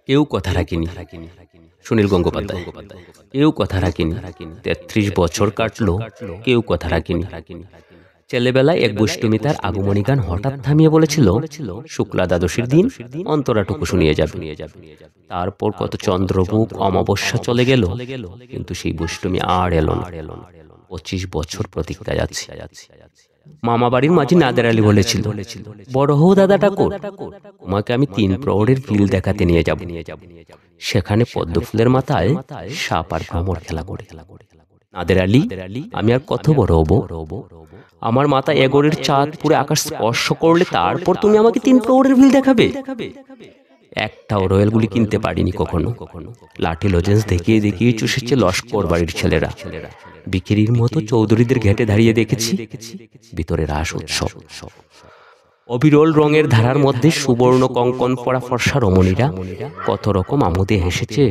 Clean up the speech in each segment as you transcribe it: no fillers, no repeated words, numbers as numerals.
কেউ কথা রাখেনি। সুনীল গঙ্গোপাধ্যায়। কেউ কথা রাখেনি। ৩৩ বছর কাটলো, কেউ কথা রাখেনি। ছেলেবেলায় এক বৈষ্ণবী তার আগমনী গান হঠাৎ থামিয়ে বলেছিল, শুক্লা দ্বাদশীর দিন অন্তরাটুকু শুনিয়ে যাবে। তারপর কত চন্দ্রমুখ অমাবস্যা চলে গেল, কিন্তু সেই বৈষ্ণবী আর এলো না। ২৫ বছর প্রতীক্ষায় যাচ্ছে। মামা বাড়ির মাঝি নাদের আলী বলেছিল, বড় হও দাদাটা কোট, তোমাকে আমি ৩ প্রহরের ফিল দেখাতে নিয়ে যাব। সেখানে পদ্মফুলের মাথায় সাপ আর ভ্রমর খেলা করে। নাদের আলী, আমি আর কত বড় হব? আমার মাথায় এগোরের চাঁদ পুরো আকাশ স্পর্শ করলে তারপর তুমি আমাকে ৩ প্রহরের ফিল দেখাবে? একটাও রয়্যালগুলি কিনতে পারিনি কখনো। লাঠি লজেন্স দেখিয়ে দেখিয়ে চুষেছে লস্কর বাড়ির ছেলেরা। বিক্রির মতো চৌধুরীদের ঘেটে দাঁড়িয়ে দেখেছি, ভিতরে রাস উৎসব। অবিরল রঙের ধারার মধ্যে সুবর্ণ কঙ্কন পরা ফর্সা রমণীরা কত রকম আমোদে হেসেছে,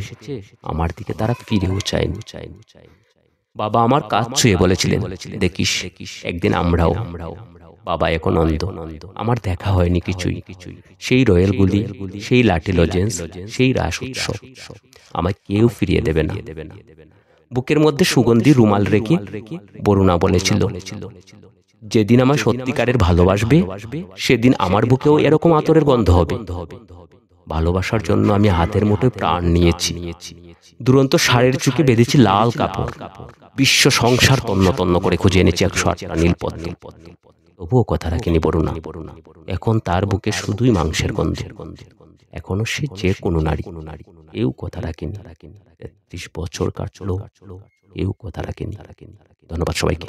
আমার দিকে তারা ফিরেও চায়নি। বাবা আমার কাজ ছুঁয়ে বলেছিলেন, দেখিস একদিন আমরাও। বাবা এখন অন্ধ, আমার দেখা হয়নি কিছুই। সেই রয়্যালগুলি, সেই লাঠি লজেন্স, সেই রাস উৎসব আমায় কেউ ফিরিয়ে দেবে না। বুকের মধ্যে সুগন্ধি রুমাল রেখে বরুণা বলেছিল, যেদিন আমার সত্যিকারের ভালোবাসবে সেদিন আমার বুকেও এরকম আতরের গন্ধ হবে। ভালোবাসার জন্য আমি হাতের মুঠোয় প্রাণ নিয়েছি। দুরন্ত ষাঁড়ের চুকে বেঁধেছি লাল কাপড়। বিশ্ব সংসার তন্ন তন্ন করে খুঁজে এনেছি ১০৮টা নীলপদ্ম। তবুও কথা রাখেনি বরুণা। এখন তার বুকে শুধুই মাংসের গন্ধ। এখনো সে যে কোনো নারী। কেউ কথা রাখেনি। ৩৩ বছর কাটলো, কেউ কথা রাখেনি। ধন্যবাদ সবাইকে।